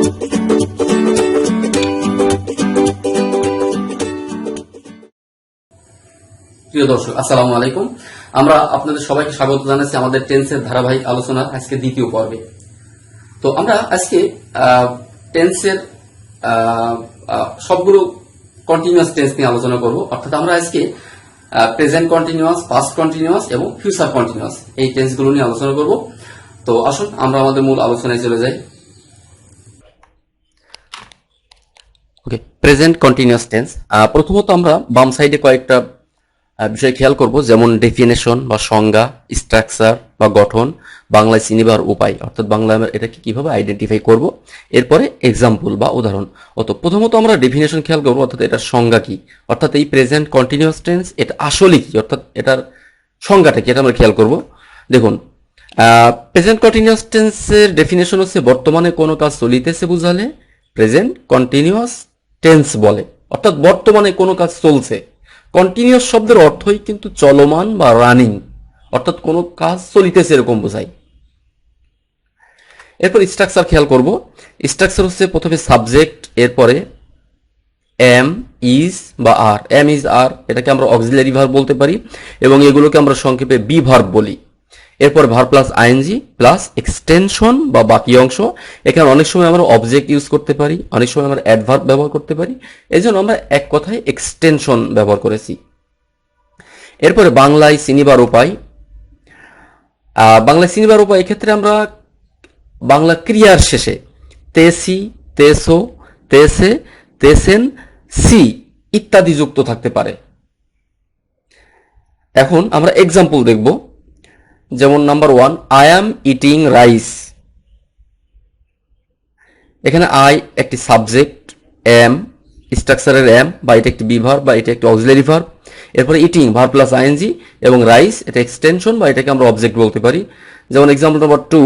প্রিয় দর্শক, আসসালামু আলাইকুম। আমরা আপনাদের সবাইকে স্বাগত জানাচ্ছি আমাদের টেন্সের ধারাবাহিক আলোচনার আজকে দ্বিতীয় পর্বে। তো আমরা আজকে টেন্সের সবগুলো কন্টিনিউয়াস টেন্স নিয়ে আলোচনা করব। অর্থাৎ আমরা আজকে প্রেজেন্ট কন্টিনিউয়াস, পাস্ট কন্টিনিউয়াস এবং ফিউচার কন্টিনিউয়াস এই টেন্সগুলো নিয়ে আলোচনা করব। তো আসুন আমরা আমাদের মূল আলোচনায় চলে যাই। ওকে, প্রেজেন্ট কন্টিনিউয়াস টেন্স। প্রথমত আমরা বাম সাইডে কয়েকটা বিষয় খেয়াল করব, যেমন ডেফিনেশন বা সংজ্ঞা, স্ট্রাকচার বা গঠন, বাংলায় চিনিবার উপায়, অর্থাৎ বাংলায় আমরা এটাকে কিভাবে আইডেন্টিফাই করব, এরপরে এক্সাম্পল বা উদাহরণ। প্রথমত আমরা ডেফিনেশন খেয়াল করব, অর্থাৎ এটার সংজ্ঞা কি, অর্থাৎ এই প্রেজেন্ট কন্টিনিউয়াস টেন্স এটা আসলে কি, অর্থাৎ এটার সংজ্ঞাটা কি, এটা আমরা খেয়াল করব। দেখুন, প্রেজেন্ট কন্টিনিউয়াস টেন্সের ডেফিনেশন হচ্ছে বর্তমানে কোনো কাজ চলিতেছে বুঝালে প্রেজেন্ট কন্টিনিউয়াস টেন্স বলে, অর্থাৎ বর্তমানে কোনো কাজ চলছে। কন্টিনিউয়াস শব্দের অর্থই কিন্তু চলমান বা রানিং, অর্থাৎ কোনো কাজ চলিতেছে এরকম বোঝায়। এরপর স্ট্রাকচার খেয়াল করব। স্ট্রাকচার হচ্ছে প্রথমে সাবজেক্ট, এরপরে এম, ইজ বা আর। এম, ইজ, আর এটাকে আমরা অক্সিলারি ভার্ব বলতে পারি এবং এগুলোকে আমরা সংক্ষেপে বি ভার্ব বলি। এরপর verb plus ING plus extension বা বাকি অংশ। এখানে অনেক সময় আমরা অবজেক্ট ইউজ করতে পারি, অনেক সময় আমরা অ্যাডভার্ব ব্যবহার করতে পারি, এই জন্য আমরা এক কথায় এক্সটেনশন ব্যবহার করেছি। এরপরে বাংলায় চিনিবার উপায়। বাংলায় চিনিবার উপায় এক্ষেত্রে আমরা বাংলা ক্রিয়ার শেষে তেসি, তেসো, তেসে, তেসেন, সি ইত্যাদি যুক্ত থাকতে পারে। এখন আমরা এক্সাম্পল দেখব, যেমন number 1, I am eating rice. এখানে আই একটি সাবজেক্ট, এম স্ট্রাকচারের এম বা এটা একটি বি ভার্ব বা এটা একটি অক্সিলারি ভার্ব। এরপরে ইটিং ভার্ব প্লাস আইএনজি এবং রাইস এটা এক্সটেনশন বা এটাকে আমরা অবজেক্ট বলতে পারি। যেমন example number 2,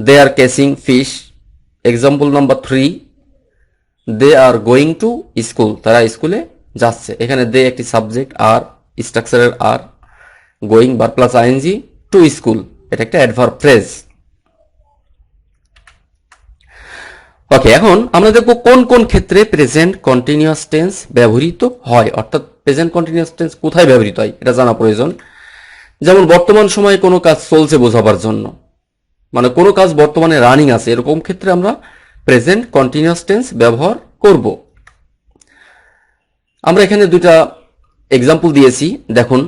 they are catching fish. Example number 3, they are going to school, তারা স্কুলে যাচ্ছে। এখানে দে একটি সাবজেক্ট, আর স্ট্রাকচারের are, going verb plus ING, to school এটা একটা অ্যাডভার্ব ফ্রেজ। ওকে, এখন আমরা দেখব কোন কোন ক্ষেত্রে প্রেজেন্ট কন্টিনিউয়াস টেন্স ব্যবহৃত হয়, অর্থাৎ প্রেজেন্ট কন্টিনিউয়াস টেন্স কোথায় ব্যবহৃত হয় এটা জানা প্রয়োজন। যেমন বর্তমান সময়ে কোনো কাজ চলছে বোঝাবার জন্য, মানে কোনো কাজ বর্তমানে রানিং আছে, এরকম ক্ষেত্রে আমরা প্রেজেন্ট কন্টিনিউয়াস টেন্স ব্যবহার করব। আমরা এখানে দুটা এক্সাম্পল দিয়েছি, দেখুন,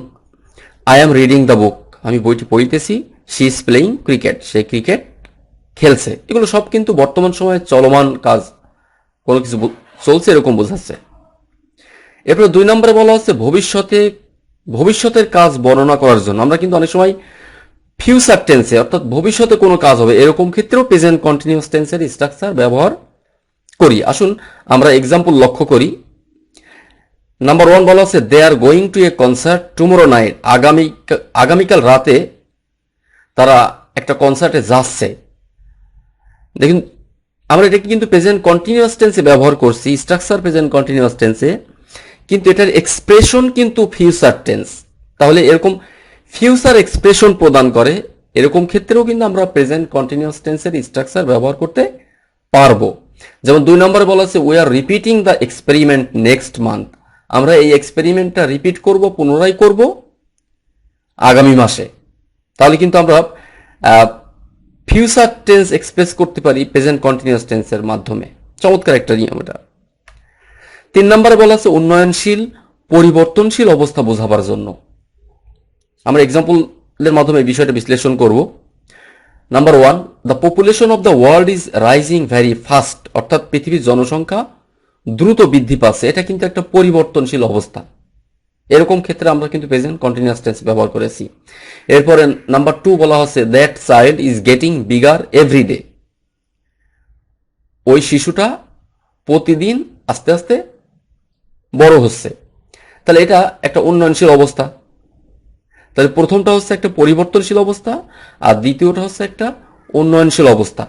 I am reading the book, আমি বইটি পড়িতেছি। শি ইজ প্লেয়িং ক্রিকেট, সে ক্রিকেট খেলছে। এগুলো সব কিন্তু বর্তমান সময়ে চলমান কাজ, কোনো কিছু চলছে এরকম বোঝাচ্ছে। এরপর 2 নম্বরে বলা হচ্ছে ভবিষ্যতের কাজ বর্ণনা করার জন্য। আমরা কিন্তু অনেক সময় ফিউচার টেন্সে, অর্থাৎ ভবিষ্যতে কোনো কাজ হবে এরকম ক্ষেত্রেও প্রেজেন্ট কন্টিনিউয়াস টেন্সের স্ট্রাকচার ব্যবহার করি। আসুন আমরা এক্সাম্পল লক্ষ্য করি। নাম্বার 1 বলা হচ্ছে they are going to a concert tomorrow night. আগামীকাল রাতে তারা একটা কনসার্টে যাচ্ছে। দেখুন, আমরা এটাকে কিন্তু প্রেজেন্ট কন্টিনিউয়াস টেন্সে ব্যবহার করছি, স্ট্রাকচার প্রেজেন্ট কন্টিনিউয়াস টেন্সে, কিন্তু এটার এক্সপ্রেশন কিন্তু ফিউচার টেন্স। তাহলে এরকম ফিউচার এক্সপ্রেশন প্রদান করে এরকম ক্ষেত্রেও কিন্তু আমরা প্রেজেন্ট কন্টিনিউয়াস টেন্সের স্ট্রাকচার ব্যবহার করতে পারবো। যেমন 2 নম্বরে বলা আছে we are repeating the experiment next month. আমরা এই এক্সপেরিমেন্টটা রিপিট করব, পুনরায় করব আগামী মাসে। তাহলে কিন্তু আমরা ফিউচার টেন্স এক্সপ্রেস করতে পারি প্রেজেন্ট কন্টিনিউয়াস টেন্সের মাধ্যমে। চমৎকার একটা নিয়ম এটা। 3 নম্বরে বলা আছে উন্নয়নশীল, পরিবর্তনশীল অবস্থা বোঝাবার জন্য। আমরা এক্সাম্পলের মাধ্যমে বিষয়টা বিশ্লেষণ করব। Number 1, the population of the world is rising very fast, অর্থাৎ পৃথিবীর জনসংখ্যা দ্রুত বৃদ্ধি পাচ্ছে, এটা কিন্তু একটা পরিবর্তনশীল অবস্থা। এরকম ক্ষেত্রে আমরা কিন্তু প্রেজেন্ট কন্টিনিউয়াস টেন্স ব্যবহার করেছি। এরপরে নাম্বার 2 বলা হচ্ছে that child is getting bigger every day. ওই শিশুটা প্রতিদিন আস্তে আস্তে বড় হচ্ছে। তাহলে এটা একটা উন্নয়নশীল অবস্থা। তাহলে প্রথমটা হচ্ছে একটা পরিবর্তনশীল অবস্থা আর দ্বিতীয়টা হচ্ছে একটা উন্নয়নশীল অবস্থা।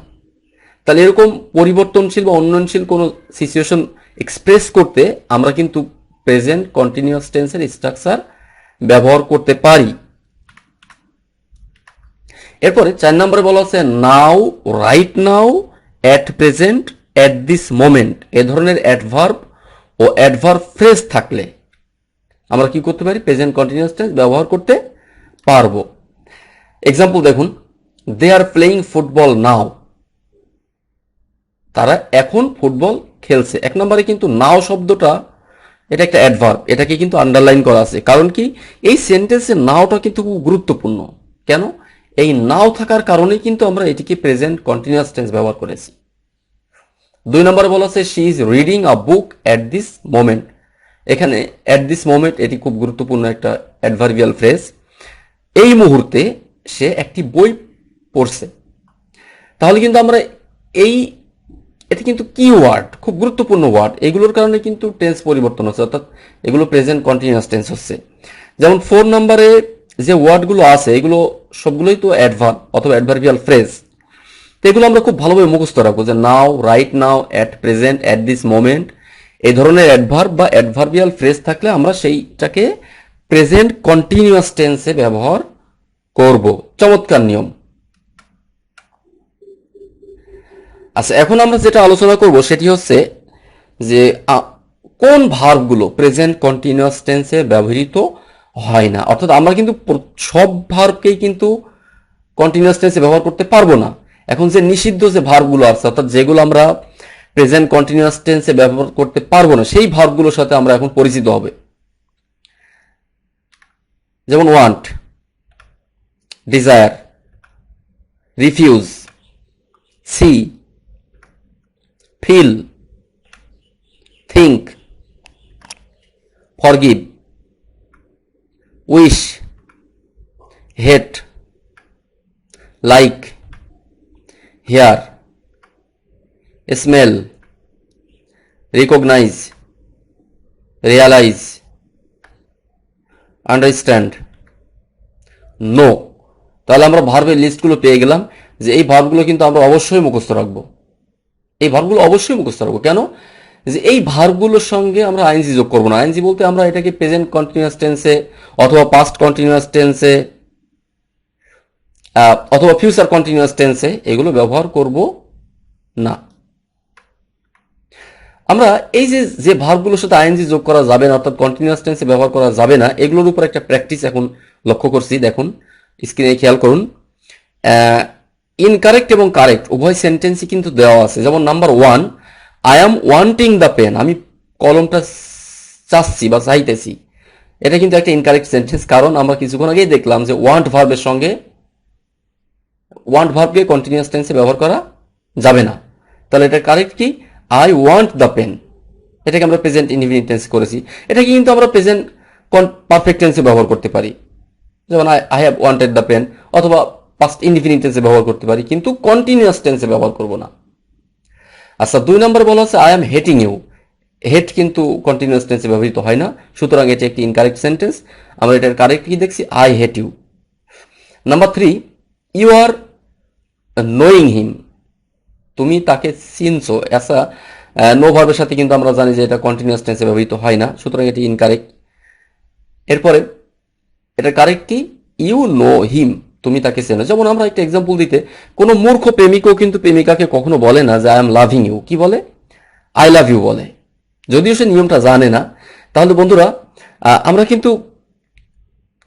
তাহলে এরকম পরিবর্তনশীল বা উন্নয়নশীল কোনো সিচুয়েশন এক্সপ্রেস করতে আমরা কিন্তু প্রেজেন্ট কন্টিনিউয়াস টেন্সের স্ট্রাকচার ব্যবহার করতে পারি। এরপরে 4 নম্বরে বলা হচ্ছে now, right now, at present, at this moment এ ধরনের অ্যাডভার্ব ও অ্যাডভার্ব ফ্রেজ থাকলে আমরা কি করতে পারি? প্রেজেন্ট কন্টিনিউয়াস টেন্স ব্যবহার করতে পারবো। এক্সাম্পল দেখুন, দে আর প্লেইং ফুটবল নাও, তারা এখন ফুটবল খেলছে। এক নম্বরে কিন্তু নাও শব্দটা এটা একটা অ্যাডভার্ব, এটাকে কিন্তু আন্ডারলাইন করা আছে। কারণ কি? এই সেন্টেন্সে নাওটা কিন্তু খুব গুরুত্বপূর্ণ। কেন? এই নাও থাকার কারণে কিন্তু আমরা এটিকে প্রেজেন্ট কন্টিনিউয়াস টেন্স ব্যবহার করেছি। 2 নম্বরে বলা আছে she is reading a book at this moment. এখানে অ্যাট দিস মোমেন্ট এটি খুব গুরুত্বপূর্ণ একটা অ্যাডভার্বিয়াল ফ্রেজ। এই মুহূর্তে সে একটি বই পড়ছে। তাহলে কিন্তু আমরা এই এটা কিন্তু কি ওয়ার্ড, খুব গুরুত্বপূর্ণ ওয়ার্ড, এগুলোর কারণে কিন্তু টেন্স পরিবর্তন হচ্ছে, অর্থাৎ এগুলো প্রেজেন্ট কন্টিনিউয়াস টেন্স হচ্ছে। যেমন 4 নম্বরে যে ওয়ার্ডগুলো আছে এগুলো সবগুলোই তো অ্যাডভার্ব অথবা অ্যাডভার্বিয়াল ফ্রেজ। তো এগুলো আমরা খুব ভালোভাবে মুখস্থ রাখবো যে now, right now, at present, at this moment, এই ধরনের অ্যাডভার্ব বা অ্যাডভার্বিয়াল ফ্রেজ থাকলে আমরা সেইটাকে প্রেজেন্ট কন্টিনিউয়াস টেন্সে ব্যবহার করব। চমৎকার নিয়ম। আচ্ছা, এখন আমরা যেটা আলোচনা করব সেটি হচ্ছে যে কোন ভার্বগুলো প্রেজেন্ট কন্টিনিউয়াস টেন্সে ব্যবহৃত হয় না। অর্থাৎ আমরা কিন্তু সব ভার্বকেই কিন্তু কন্টিনিউয়াস টেন্সে ব্যবহার করতে পারবো না। এখন যে নিষিদ্ধ যে ভার্বগুলো আছে, অর্থাৎ যেগুলো আমরা প্রেজেন্ট কন্টিনিউয়াস টেন্সে ব্যবহার করতে পারবো না, সেই ভার্বগুলোর সাথে আমরা এখন পরিচিত হবে। যেমন want, desire, refuse, see, feel, think, forgive, wish, hate, like, hear, smell, recognize, realize, understand, know। তাহলে আমরা ভার্বের লিস্টগুলো পেয়ে গেলাম যে এই ভার্বগুলো কিন্তু আমরা অবশ্যই মুখস্থ রাখবো। এই ভার্বগুলো অবশ্যই মুখস্থ রাখবো। কেন? যে এই ভার্বগুলোর সঙ্গে আমরা আইএনজি যোগ করবো না। আইএনজি বলতে আমরা এটাকে প্রেজেন্ট কন্টিনিউয়াস টেন্সে অথবা পাস্ট কন্টিনিউয়াস টেন্সে অথবা ফিউচার কন্টিনিউয়াস টেন্সে এগুলো ব্যবহার করব না। আমরা এই যে ভার্বগুলোর সাথে আইএনজি যোগ করা যাবে না, অর্থাৎ কন্টিনিউয়াস টেন্সে ব্যবহার করা যাবে না, এগুলোর উপর একটা প্র্যাকটিস এখন লক্ষ্য করছি। দেখুন স্ক্রিনে খেয়াল করুন, ইনকারেক্ট এবং কারেক্ট উভয় সেন্টেন্সই কিন্তু দেওয়া আছে। যেমন number 1, I am wanting the pen, আমি কলমটা চাচ্ছি বা চাইতেছি। এটা কিন্তু একটা ইনকারেক্ট সেন্টেন্স, কারণ আমরা কিছুক্ষণ আগেই দেখলাম যে ওয়ান্ট ভার্বের সঙ্গে ওয়ান্ট ভার্বকে কন্টিনিউয়াস টেন্সে ব্যবহার করা যাবে না। তাহলে এটা কারেক্ট কি? আই ওয়ান্ট দ্য পেন, এটাকে আমরা প্রেজেন্ট ইনডিফিনিট টেন্সে করেছি। এটাকে কিন্তু আমরা প্রেজেন্ট পারফেক্ট টেন্সে ব্যবহার করতে পারি। যেমন I have wanted the pen, অথবা পাস্ট ইনডিফিনিট টেন্সে ব্যবহার করতে পারি, কিন্তু কন্টিনিউয়াস টেন্সে ব্যবহার করব না। আচ্ছা, 2 নম্বরে বলা হচ্ছে আই এম হেটিং ইউ। হেট কিন্তু কন্টিনিউয়াস টেন্সে ব্যবহৃত হয় না, সুতরাং এটি একটি ইনকারেক্ট সেন্টেন্স। আমরা এটার কারেক্ট কি দেখছি? I hate you. Number 3, you are knowing him, তুমি তাকে চিনছো। আচ্ছা, নো ভার্বের সাথে কিন্তু আমরা জানি যে এটা কন্টিনিউয়াস টেন্সে ব্যবহৃত হয় না, সুতরাং এটি ইনকারেক্ট। এরপরে এটা কারেক্ট কি? ইউ নো হিম, তুমি তাকে চেনো। যেমন আমরা একটা এক্সাম্পল দিতে, কোনো মূর্খ প্রেমিকও কিন্তু প্রেমিকাকে কখনো বলে না যে আই এম লাভিং ইউ। কি বলে? আই লাভ ইউ বলে, যদিও সে নিয়মটা জানে না। তাহলে বন্ধুরা, আমরা কিন্তু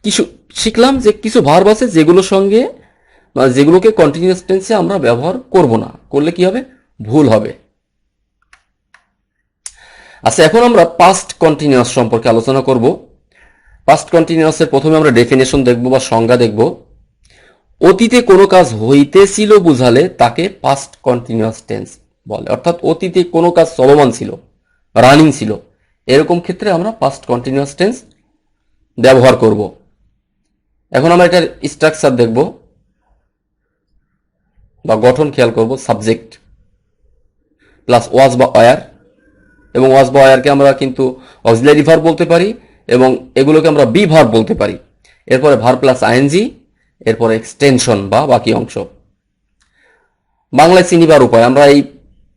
কিছু শিখলাম যে কিছু ভার্ব আছে যেগুলোর সঙ্গে যেগুলোকে কন্টিনিউয়াস টেন্সে আমরা ব্যবহার করব না, করলে কি হবে? ভুল হবে। আচ্ছা, এখন আমরা পাস্ট কন্টিনিউয়াস সম্পর্কে আলোচনা করব। পাস্ট কন্টিনিউয়াসের প্রথমে আমরা ডেফিনেশন দেখব বা সংজ্ঞা দেখব। অতীতে কোনো কাজ হইতেছিল বুঝালে তাকে পাস্ট কন্টিনিউয়াস টেন্স বলে। অর্থাৎ অতীতে কোনো কাজ চলমান ছিল, রানিং ছিল, এরকম ক্ষেত্রে আমরা পাস্ট কন্টিনিউয়াস টেন্স ব্যবহার করব। এখন আমরা এটার স্ট্রাকচার দেখব বা গঠন খেয়াল করব। সাবজেক্ট প্লাস ওয়াজ বা ওয়ার, এবং ওয়াজ বা ওয়ারকে আমরা কিন্তু অক্সিলারি ভার্ব বলতে পারি, এবং এগুলোকে আমরা বি ভার্ব বলতে পারি। এরপরে ভার্ব প্লাস আইএনজি, এরপরে এক্সটেনশন বা বাকি অংশ। বাংলায় চিনিবার উপায়, আমরা এই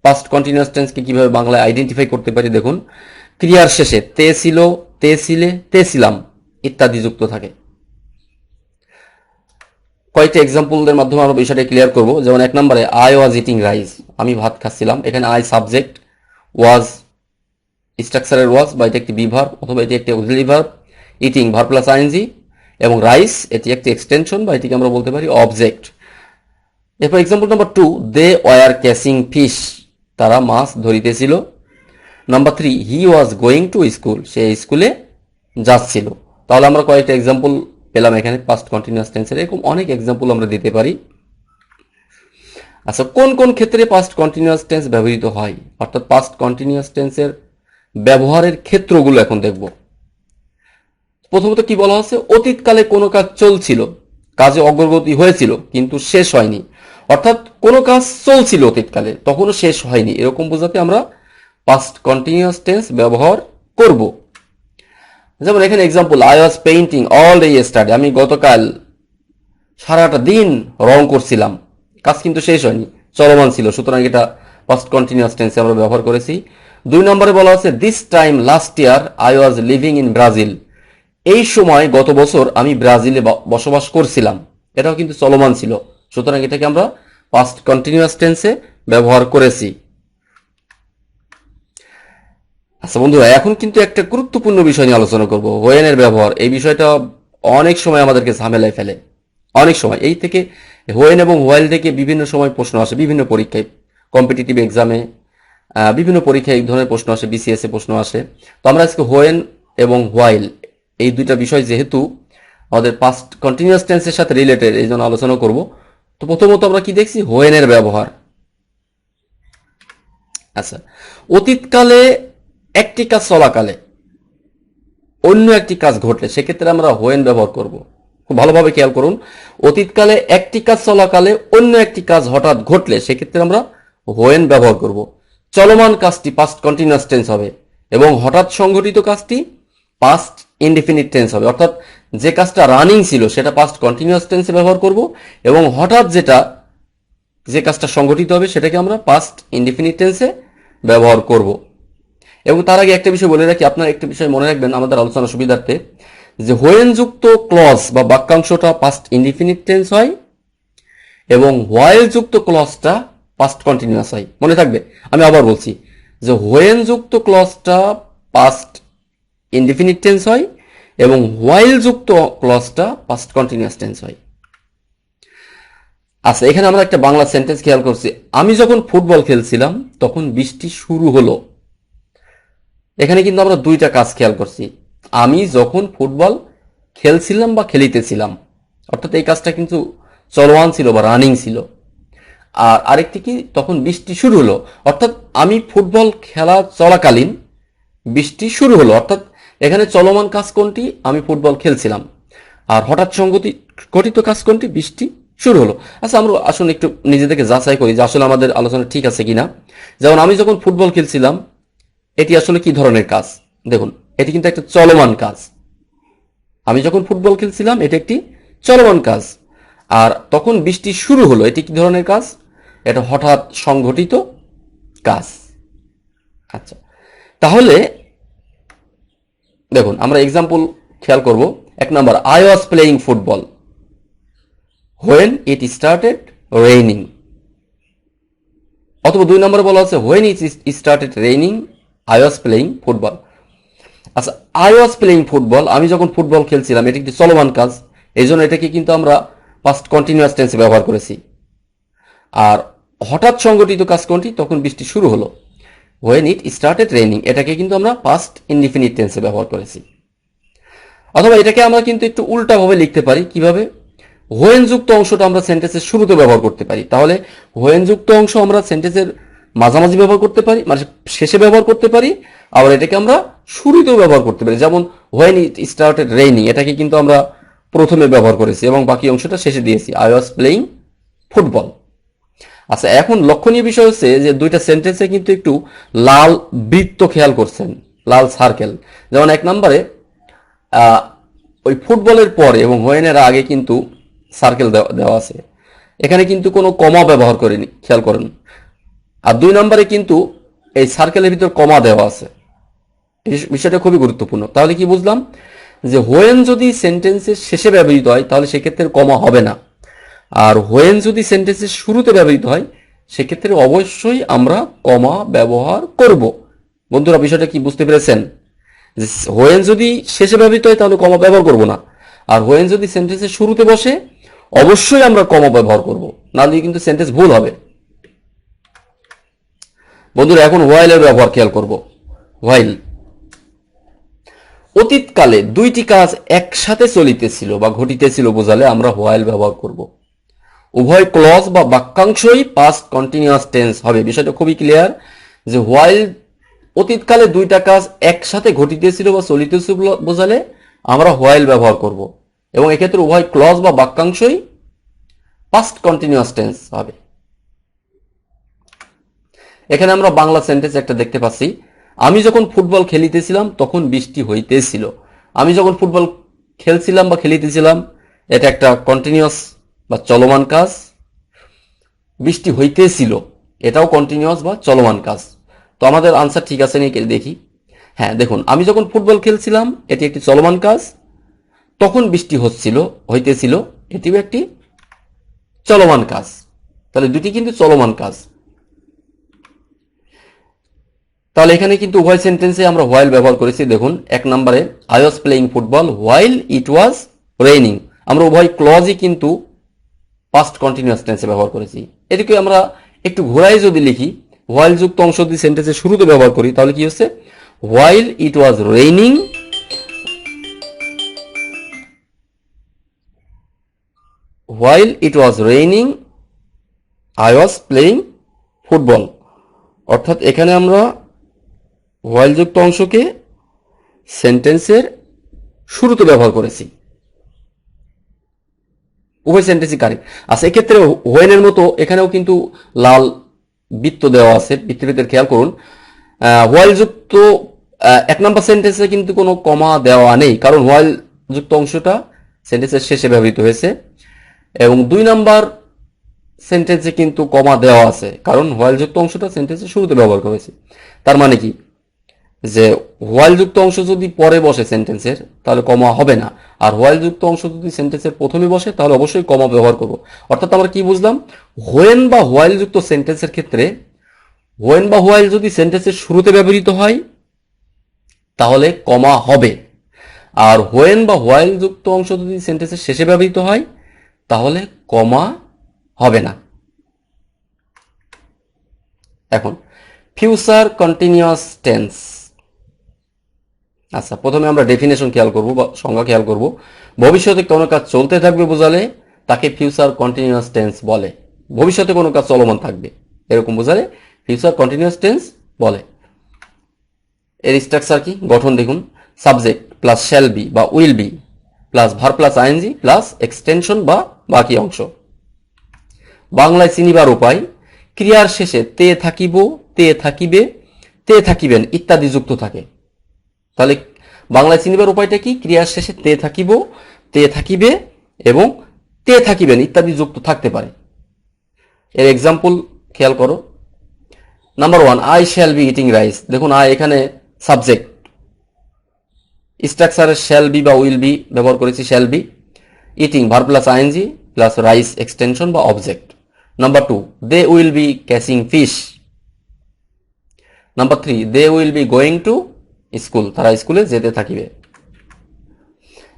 পাস্ট কন্টিনিউয়াস টেন্সকে কিভাবে বাংলায় আইডেন্টিফাই করতে পারি দেখুন। ক্রিয়ার শেষে তে ছিল, তে ছিলে, তে ছিলাম ইত্যাদি যুক্ত থাকে। কয়েকটা এক্সাম্পলের মাধ্যমে আমরা বিষয়টা ক্লিয়ার করব। যেমন 1 নম্বরে আই ওয়াজ ইটিং রাইস, আমি ভাত খাচ্ছিলাম। এখানে আই সাবজেক্ট, ওয়াজ স্ট্রাকচারের ওয়াজ বা এটি একটি বি ভার্ব অথবা এটি একটি auxiliary verb, eating verb plus ING, এবং রাইস এটি একটি এক্সটেনশন বা এটিকে আমরা বলতে পারি অবজেক্ট। এরপর example number 2, they were catching fish, তারা মাছ ধরিতেছিল। Number 3, he was going to school, সে স্কুলে যাচ্ছিল। তাহলে আমরা কয়েকটা এক্সাম্পল পেলাম এখানে পাস্ট কন্টিনিউয়াস টেন্সের। এরকম অনেক এক্সাম্পল আমরা দিতে পারি। আচ্ছা, কোন কোন ক্ষেত্রে পাস্ট কন্টিনিউয়াস টেন্স ব্যবহৃত হয়, অর্থাৎ পাস্ট কন্টিনিউয়াস টেন্সের ব্যবহারের ক্ষেত্রগুলো এখন দেখব। প্রথমত কি বলা হচ্ছে, অতীতকালে কোনো কাজ চলছিল, কাজে অগ্রগতি হয়েছিল কিন্তু শেষ হয়নি, অর্থাৎ কোনো কাজ চলছিল অতীতকালে তখনও শেষ হয়নি, এরকম বোঝাতে আমরা পাস্ট কন্টিনিউয়াস টেন্স ব্যবহার করব। যেমন এখানে example, I was painting all day yesterday, আমি গতকাল সারাটা দিন রং করছিলাম, কাজ কিন্তু শেষ হয়নি, চলমান ছিল, সুতরাং এটা পাস্ট কন্টিনিউয়াস টেন্সে আমরা ব্যবহার করেছি। 2 নম্বরে বলা হচ্ছে, this time last year I was living in Brazil, এই সময় গত বছর আমি ব্রাজিলে বসবাস করছিলাম, এটাও কিন্তু চলমান ছিল, সুতরাং এটাকে আমরা পাস্ট কন্টিনিউয়াস টেন্সে ব্যবহার করেছি। আচ্ছা বন্ধুরা, এখন কিন্তু একটা গুরুত্বপূর্ণ বিষয় নিয়ে আলোচনা করব, হোয়েন এর ব্যবহার। এই বিষয়টা অনেক সময় আমাদেরকে ঝামেলায় ফেলে, অনেক সময় এই থেকে হোয়েন এবং হোয়াইল থেকে বিভিন্ন সময় প্রশ্ন আসে, বিভিন্ন পরীক্ষায়, কম্পিটিটিভ এক্সামে, বিভিন্ন পরীক্ষায় এই ধরনের প্রশ্ন আসে, বিসিএস এ প্রশ্ন আসে। তো আমরা আজকে হোয়েন এবং হোয়াইল এই দুইটা বিষয় যেহেতু আমাদের পাস্ট কন্টিনিউয়াস টেন্সের সাথে রিলেটেড, এই জন্য আলোচনা করব। তো প্রথমত আমরা কি দেখছি, হোয়েনের ব্যবহার। আচ্ছা, অতীতকালে একটি কাজ চলাকালে অন্য একটি কাজ ঘটলে সেক্ষেত্রে আমরা হোয়েন ব্যবহার করব। খুব ভালোভাবে খেয়াল করুন, অতীতকালে একটি কাজ চলাকালে অন্য একটি কাজ হঠাৎ ঘটলে সেক্ষেত্রে আমরা হোয়েন ব্যবহার করব। চলমান কাজটি পাস্ট কন্টিনিউয়াস টেন্স হবে এবং হঠাৎ সংঘটিত কাজটি পাস্ট ইনডিফিনিট টেন্স হবে, অর্থাৎ যে কাজটা রানিং ছিল সেটা পাস্ট কন্টিনিউয়াস টেন্সে ব্যবহার করব এবং হঠাৎ যে কাজটা সংঘটিত হবে সেটাকে আমরা পাস্ট ইনডিফিনিট টেন্সে ব্যবহার করব। এবং তার আগে একটা বিষয় বলে রাখি, আপনারা একটা বিষয় মনে রাখবেন আমাদের আলোচনা সুবিধার্থে, যে হোয়েন যুক্ত ক্লজ বা বাক্যাংশটা পাস্ট ইনডিফিনিট টেন্স হয় এবং হোয়াইল যুক্ত ক্লজটা পাস্ট কন্টিনিউয়াস হয়। মনে থাকবে, আমি আবার বলছি যে হোয়েন যুক্ত ক্লজটা পাস্ট ইনডিফিনিট টেন্স হয় এবং হোয়াইল যুক্ত ক্লজটা পাস্ট কন্টিনিউয়াস টেন্স হয়। আচ্ছা, এখানে আমরা একটা বাংলা সেন্টেন্স খেয়াল করছি, আমি যখন ফুটবল খেলছিলাম তখন বৃষ্টি শুরু হলো। এখানে কিন্তু আমরা দুইটা কাজ খেয়াল করছি, আমি যখন ফুটবল খেলছিলাম বা খেলিতেছিলাম, অর্থাৎ এই কাজটা কিন্তু চলমান ছিল বা রানিং ছিল। আর আরেকটি কি, তখন বৃষ্টি শুরু হলো, অর্থাৎ আমি ফুটবল খেলা চলাকালীন বৃষ্টি শুরু হলো, অর্থাৎ এখানে চলমান কাজ কোনটি, আমি ফুটবল খেলছিলাম, আর হঠাৎ ঘটিত কাজ কোনটি, বৃষ্টি শুরু হলো। আচ্ছা, আমরা আসলে একটু নিজেদেরকে যাচাই করি যে আসলে আমাদের আলোচনা ঠিক আছে কিনা। যেমন আমি যখন ফুটবল খেলছিলাম, এটি আসলে কি ধরনের কাজ, দেখুন এটি কিন্তু একটা চলমান কাজ। আমি যখন ফুটবল খেলছিলাম এটি একটি চলমান কাজ, আর তখন বৃষ্টি শুরু হলো, এটি কি ধরনের কাজ, এটা হঠাৎ সংঘটিত কাজ। আচ্ছা, তাহলে দেখুন আমরা এক্সাম্পল খেয়াল করব। 1 নম্বর, I was playing football when it started raining, অথবা 2 নম্বরে বলা হচ্ছে when it started raining I was playing football. আচ্ছা, আই ওয়াজ প্লেইং ফুটবল, আমি যখন ফুটবল খেলছিলাম, এটি একটি চলমান কাজ, এই জন্য এটাকে কিন্তু আমরা পাস্ট কন্টিনিউয়াস টেন্সে ব্যবহার করেছি। আর হঠাৎ সংঘটিত কাজ কোনটি, তখন বৃষ্টি শুরু হলো, হোয়েন ইট স্টার্টেড রেইনিং, এটাকে কিন্তু আমরা পাস্ট ইনডিফিনিট টেন্সে ব্যবহার করেছি। অথবা এটাকে আমরা কিন্তু একটু উল্টাভাবে লিখতে পারি, কিভাবে, হোয়েন যুক্ত অংশটা আমরা সেন্টেন্সের শুরুতে ব্যবহার করতে পারি, তাহলে হোয়েন যুক্ত অংশ আমরা সেন্টেন্সের মাঝামাঝি ব্যবহার করতে পারি, মানে শেষে ব্যবহার করতে পারি, আবার এটাকে আমরা শুরুতেও ব্যবহার করতে পারি। যেমন হোয়েন ইট স্টার্টেড রেইনিং, এটাকে কিন্তু আমরা প্রথমে ব্যবহার করেছি এবং বাকি অংশটা শেষে দিয়েছি, আই ওয়াজ প্লেইং ফুটবল। আচ্ছা, এখন লক্ষণীয় বিষয় হচ্ছে যে দুইটা সেন্টেন্সে কিন্তু একটু লাল বৃত্ত খেয়াল করছেন, লাল সার্কেল। যেমন 1 নম্বরে ওই ফুটবলের পরে এবং হোয়েনের আগে কিন্তু সার্কেল দেওয়া আছে, এখানে কিন্তু কোনো কমা ব্যবহার করেনি, খেয়াল করেন। আর 2 নম্বরে কিন্তু এই সার্কেলের ভিতর কমা দেওয়া আছে, এই বিষয়টা খুবই গুরুত্বপূর্ণ। তাহলে কি বুঝলাম, যে হোয়েন যদি সেন্টেন্সের শেষে ব্যবহৃত হয় তাহলে সেক্ষেত্রে কমা হবে না, আর হোয়েন যদি সেন্টেন্সের শুরুতে ব্যবহৃত হয় সেক্ষেত্রে অবশ্যই আমরা কমা ব্যবহার করব। বন্ধুরা বিষয়টা কি বুঝতে পেরেছেন? যে হোয়েন যদি শেষে ব্যবহৃত হয় তাহলে কমা ব্যবহার করব না, আর হোয়েন যদি সেন্টেন্সের শুরুতে বসে অবশ্যই আমরা কমা ব্যবহার করব, নাহলে কিন্তু সেন্টেন্স ভুল হবে। বন্ধুরা এখন হোয়াইলের ব্যবহার খেয়াল করব। হোয়াইল অতীতকালে দুইটি কাজ একসাথে চলিতেছিল বা ঘটিতেছিল বোঝালে আমরা হোয়াইল ব্যবহার করব। উভয় ক্লজ বা বাক্যাংশই পাস্ট কন্টিনিউয়াস টেন্স হবে। বিষয়টা খুবই ক্লিয়ার যে হোয়াইল অতীতকালে দুইটা কাজ একসাথে ঘটিতেছিল বা চলিতেছিল বোঝালে আমরা হোয়াইল ব্যবহার করব, এবং এক্ষেত্রে উভয় ক্লজ বা বাক্যাংশই পাস্ট কন্টিনিউয়াস টেন্স হবে। এখানে আমরা বাংলা সেন্টেন্স একটা দেখতে পাচ্ছি, আমি যখন ফুটবল খেলিতেছিলাম তখন বৃষ্টি হইতেছিল। আমি যখন ফুটবল খেলছিলাম বা খেলিতেছিলাম এটা একটা কন্টিনিউয়াস বা চলমান কাজ। বৃষ্টি হইতেছিল এটাও কন্টিনিউয়াস বা চলমান কাজ। তো আমাদের আনসার ঠিক আছে নাকি দেখি। হ্যাঁ দেখুন, আমি যখন ফুটবল খেলছিলাম এটি একটি চলমান কাজ, তখন বৃষ্টি হইতেছিল এটিও একটি চলমান কাজ। তাহলে দুটি কিন্তু চলমান কাজ। তাহলে এখানে কিন্তু উভয় সেন্টেন্সে আমরা হোয়াইল ব্যবহার করেছি। দেখুন এক নম্বরে I was playing football while it was raining, আমরা উভয় ক্লজই কিন্তু পাস্ট কন্টিনিউয়াস টেন্সে ব্যবহার করেছি। এদিকে আমরা একটু ঘোরায় যদি লিখি, হোয়াইল যুক্ত অংশ যদি সেন্টেন্সের শুরুতে ব্যবহার করি তাহলে কি হচ্ছে, while it was raining, while it was raining I was playing football. অর্থাৎ এখানে আমরা হোয়াইল যুক্ত অংশকে সেন্টেন্সের শুরুতে ব্যবহার করেছি। উভয় সেন্টেন্সই কারেক্ট। আচ্ছা এক্ষেত্রে হোয়েনের মতো এখানেও কিন্তু লাল বৃত্ত দেওয়া আছে, বৃত্তের খেয়াল করুন। হোয়াইল যুক্ত এক নম্বর সেন্টেন্সে কিন্তু কোনো কমা দেওয়া নেই, কারণ হোয়াইল যুক্ত অংশটা সেন্টেন্সের শেষে ব্যবহৃত হয়েছে, এবং 2 নাম্বার সেন্টেন্সে কিন্তু কমা দেওয়া আছে, কারণ হোয়াইল যুক্ত অংশটা সেন্টেন্সের শুরুতে ব্যবহার করেছি। তার মানে কি যে হোয়াইল যুক্ত অংশ যদি পরে বসে সেন্টেন্সের তাহলে কমা হবে না, আর হোয়াইল যুক্ত অংশ যদি সেন্টেন্সের প্রথমে বসে তাহলে অবশ্যই কমা ব্যবহার করব। অর্থাৎ আমরা কি বুঝলাম, হোয়েন বা হোয়াইল যুক্ত সেন্টেন্সের ক্ষেত্রে হোয়েন বা হোয়াইল যদি সেন্টেন্সের শুরুতে ব্যবহৃত হয় তাহলে কমা হবে, আর হোয়েন বা হোয়াইল যুক্ত অংশ যদি সেন্টেন্সের শেষে ব্যবহৃত হয় তাহলে কমা হবে না। এখন ফিউচার কন্টিনিউয়াস টেন্স। আচ্ছা প্রথমে আমরা ডেফিনেশন খেয়াল করব বা সংজ্ঞা খেয়াল করব। ভবিষ্যতে কোনো কাজ চলতে থাকবে বোঝালে তাকে ফিউচার কন্টিনিউয়াস টেন্স বলে। ভবিষ্যতে কোনো কাজ চলমান থাকবে এরকম বোঝালে ফিউচার কন্টিনিউয়াস টেন্স বলে। এর স্ট্রাকচার কি, গঠন দেখুন, সাবজেক্ট প্লাস শ্যাল বি বা will be plus verb plus ING plus extension বা বাকি অংশ। বাংলায় চিনিবার উপায়, ক্রিয়ার শেষে তে থাকিব, তে থাকিবে, তে থাকিবেন ইত্যাদি যুক্ত থাকে। তাহলে বাংলায় চিনিবার উপায়টা কি, ক্রিয়ার শেষে তে থাকিব, তে থাকিবে এবং তে থাকিবেন ইত্যাদি যুক্ত থাকতে পারে। এর এক্সাম্পল খেয়াল করো। Number 1, I shall be eating rice. দেখুন আই এখানে সাবজেক্ট, স্ট্রাকচারের শ্যাল বি বা উইল বি ব্যবহার করেছি, shall be, eating verb plus ING plus rice extension বা object. Number 2, they will be catching fish. Number 3, they will be going to school, তারা স্কুলে যেতে থাকিবে।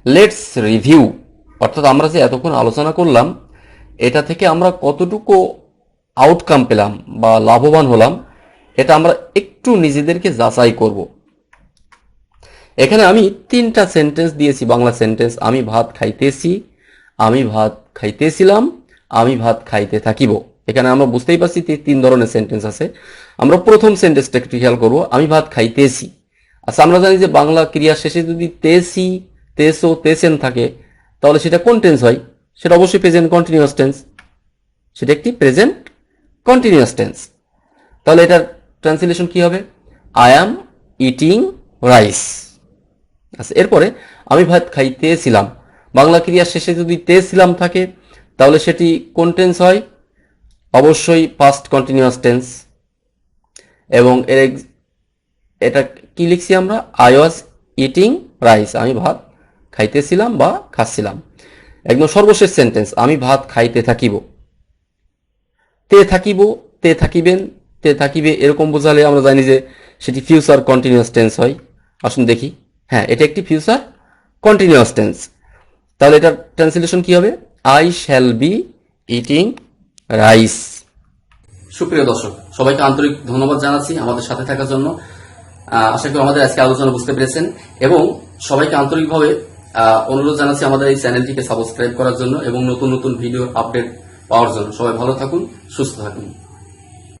লেটস রিভিউ, অর্থাৎ আমরা যে এতক্ষণ আলোচনা করলাম এটা থেকে আমরা কতটুকু আউটকাম পেলাম বা লাভবান হলাম এটা আমরা একটু নিজেদেরকে যাচাই করব। এখানে আমি 3টা সেন্টেন্স দিয়েছি, বাংলা সেন্টেন্স। আমি ভাত খাইতেছি, আমি ভাত খাইতেছিলাম, আমি ভাত খাইতে থাকিব। এখানে আমরা বুঝতেই পারছি 3 ধরনের সেন্টেন্স আছে। আমরা প্রথম সেন্টেন্সটা একটু খেয়াল করব, আমি ভাত খাইতেছি। আচ্ছা আমরা জানি যে বাংলা ক্রিয়া শেষে যদি তেসি, তেসো, তেসেন থাকে তাহলে সেটা কোন টেন্স হয়, সেটা অবশ্যই প্রেজেন্ট কন্টিনিউয়াস টেন্স, সেটা একটি প্রেজেন্ট কন্টিনিউয়াস টেন্স। তাহলে এটার ট্রান্সলেশন কি হবে, আই অ্যাম ইটিং রাইস। আচ্ছা এরপরে আমি ভাত খাইতেছিলাম, বাংলা ক্রিয়ার শেষে যদি তেছিলাম থাকে তাহলে সেটি কোন টেন্স হয়, অবশ্যই পাস্ট কন্টিনিউয়াস টেন্স। এবং এটা কি লিখছি আমরা, আই ওয়াজ ইটিং রাইস, আমি ভাত খাইতেছিলাম বা খাচ্ছিলাম। একদম সর্বশেষ সেন্টেন্স, আমি ভাত খাইতে থাকিব। তে থাকিব, তে থাকিবেন, তে থাকিবে এরকম বোঝালে আমরা জানি যে সেটি ফিউচার কন্টিনিউয়াস টেন্স হয়। আসুন দেখি, হ্যাঁ এটা একটি ফিউচার কন্টিনিউয়াস টেন্স। তাহলে এটার ট্রান্সলেশন কি হবে? I shall be eating rice. সুপ্রিয় দর্শক, সবাইকে আন্তরিক ধন্যবাদ জানাচ্ছি আমাদের সাথে থাকার জন্য। আশা করি আমাদের আজকে আলোচনা বুঝতে পেরেছেন এবং সবাইকে আন্তরিকভাবে অনুরোধ জানাচ্ছি আমাদের এই চ্যানেলটিকে সাবস্ক্রাইব করার জন্য এবং নতুন নতুন ভিডিও আপডেট পাওয়ার জন্য। সবাই ভালো থাকুন, সুস্থ থাকুন।